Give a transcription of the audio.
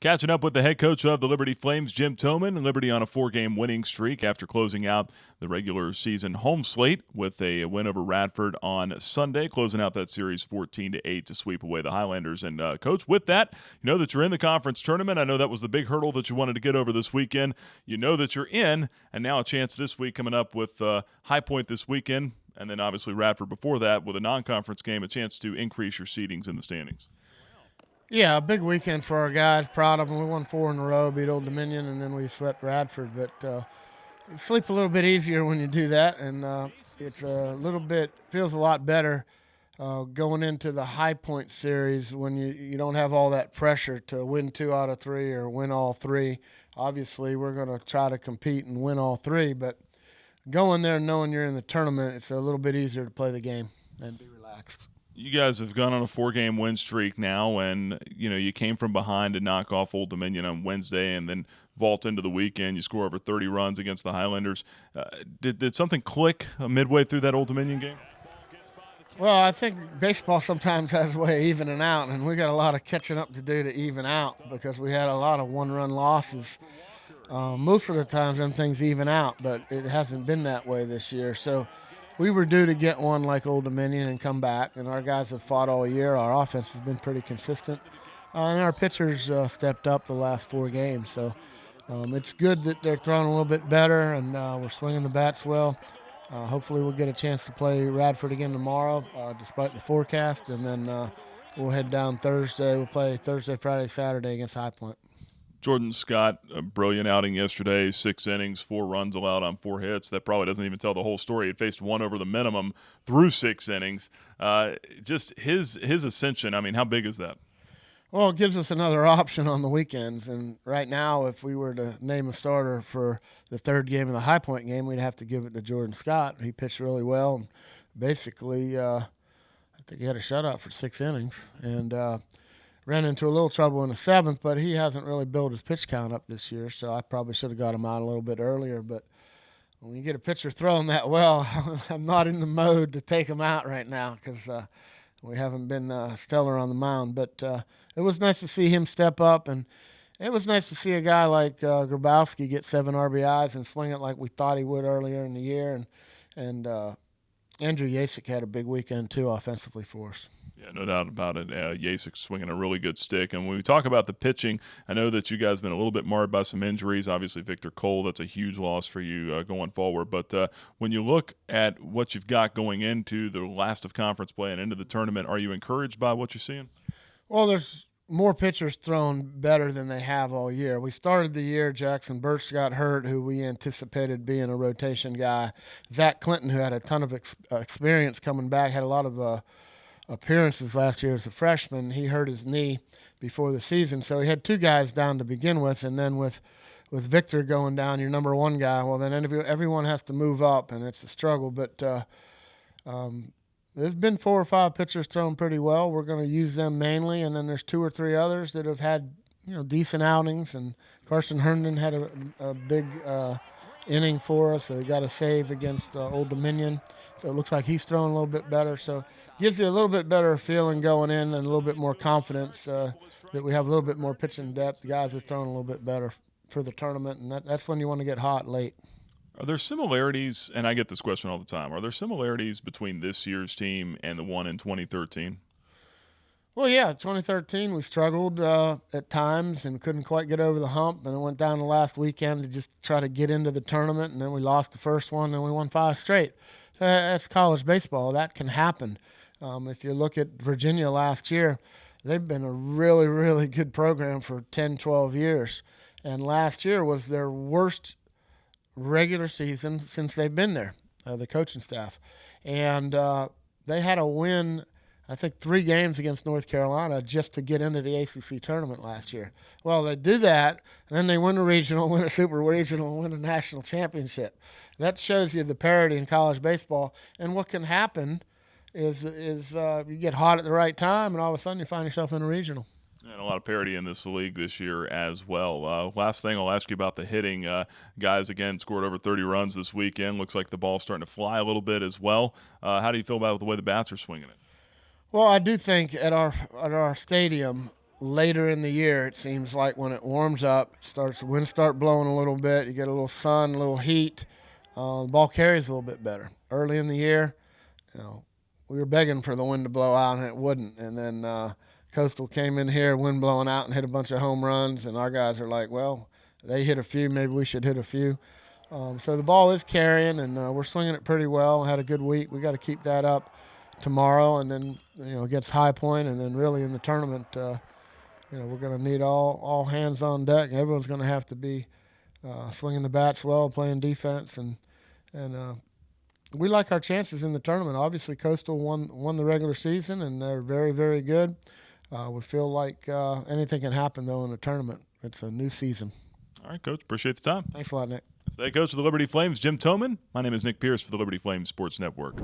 Catching up with the head coach of the Liberty Flames, Jim Toman, and Liberty on a 4-game winning streak after closing out the regular season home slate with a win over Radford on Sunday, closing out that series 14-8 to sweep away the Highlanders. And Coach, with that, you know that you're in the conference tournament. I know that was the big hurdle that you wanted to get over this weekend. You know that you're in, and now a chance this week coming up with High Point this weekend, and then obviously Radford before that with a non-conference game, a chance to increase your seedings in the standings. Yeah, a big weekend for our guys. Proud of them. We won 4 in a row, beat Old Dominion, and then we swept Radford. But you sleep a little bit easier when you do that, and it's a little bit feels a lot better going into the High Point series when you don't have all that pressure to win 2 out of 3 or win all 3. Obviously, we're going to try to compete and win all 3, but going there knowing you're in the tournament, it's a little bit easier to play the game and be relaxed. You guys have gone on a 4-game win streak now, and you came from behind to knock off Old Dominion on Wednesday and then vault into the weekend. You score over 30 runs against the Highlanders. Did something click midway through that Old Dominion game? Well, I think baseball sometimes has a way of evening out, and we got a lot of catching up to do to even out because we had a lot of one-run losses. Most of the time, them things even out, but it hasn't been that way this year. So we were due to get one like Old Dominion and come back, and our guys have fought all year. Our offense has been pretty consistent, and our pitchers stepped up the last 4 games. So it's good that they're throwing a little bit better, and we're swinging the bats well. Hopefully we'll get a chance to play Radford again tomorrow, despite the forecast, and then we'll head down Thursday. We'll play Thursday, Friday, Saturday against High Point. Jordan Scott, a brilliant outing yesterday, 6 innings, 4 runs allowed on 4 hits. That probably doesn't even tell the whole story. He faced 1 over the minimum through 6 innings. Just his ascension, I mean, how big is that? Well, it gives us another option on the weekends. And right now, if we were to name a starter for the 3rd game of the High Point game, we'd have to give it to Jordan Scott. He pitched really well. And basically, I think he had a shutout for 6 innings. And ran into a little trouble in the 7th, but he hasn't really built his pitch count up this year, so I probably should have got him out a little bit earlier. But when you get a pitcher throwing that well, I'm not in the mode to take him out right now because we haven't been stellar on the mound. But it was nice to see him step up, and it was nice to see a guy like Grabowski get 7 RBIs and swing it like we thought he would earlier in the year. And Andrew Yasik had a big weekend, too, offensively for us. Yeah, no doubt about it. Yasik swinging a really good stick. And when we talk about the pitching, I know that you guys have been a little bit marred by some injuries. Obviously, Victor Cole, that's a huge loss for you going forward. But when you look at what you've got going into the last of conference play and into the tournament, are you encouraged by what you're seeing? Well, there's more pitchers thrown better than they have all year. We started the year, Jackson Birch got hurt, who we anticipated being a rotation guy. Zach Clinton, who had a ton of experience coming back, had a lot of appearances last year as a freshman. He hurt his knee before the season, so he had 2 guys down to begin with, and then with Victor going down, your number 1 guy, well, then everyone has to move up, and it's a struggle. But there's been 4 or 5 pitchers thrown pretty well. We're going to use them mainly, and then there's 2 or 3 others that have had decent outings, and Carson Herndon had a big inning for us. So he got a save against Old Dominion, so it looks like he's throwing a little bit better. So gives you a little bit better feeling going in and a little bit more confidence that we have a little bit more pitching depth. The guys are throwing a little bit better for the tournament, and that's when you want to get hot late. Are there similarities, and I get this question all the time, are there similarities between this year's team and the one in 2013? Well, yeah, 2013 we struggled at times and couldn't quite get over the hump, and it went down the last weekend to just try to get into the tournament, and then we lost the first one, and we won 5 straight. So that's college baseball. That can happen. If you look at Virginia last year, they've been a really, really good program for 10, 12 years. And last year was their worst regular season since they've been there, the coaching staff. And they had a win, I think, 3 games against North Carolina just to get into the ACC tournament last year. Well, they do that, and then they win a regional, win a super regional, and win a national championship. That shows you the parity in college baseball. And what can happen is you get hot at the right time, and all of a sudden you find yourself in a regional. And a lot of parity in this league this year as well. Last thing I'll ask you about the hitting. Guys, again, scored over 30 runs this weekend. Looks like the ball's starting to fly a little bit as well. How do you feel about the way the bats are swinging it? Well, I do think at our stadium, later in the year, it seems like when it warms up, the winds start blowing a little bit, you get a little sun, a little heat, the ball carries a little bit better. Early in the year, we were begging for the wind to blow out, and it wouldn't. And then Coastal came in here, wind blowing out, and hit a bunch of home runs, and our guys are like, well, they hit a few, maybe we should hit a few. So the ball is carrying, and we're swinging it pretty well. Had a good week. We got to keep that up tomorrow, and then against High Point, and then really in the tournament, we're going to need all hands on deck. Everyone's going to have to be swinging the bats well, playing defense, and we like our chances in the tournament. Obviously, Coastal won the regular season, and they're very, very good. We feel like anything can happen, though, in the tournament. It's a new season. All right, Coach. Appreciate the time. Thanks a lot, Nick. That's the head coach of the Liberty Flames, Jim Toman. My name is Nick Pierce for the Liberty Flames Sports Network.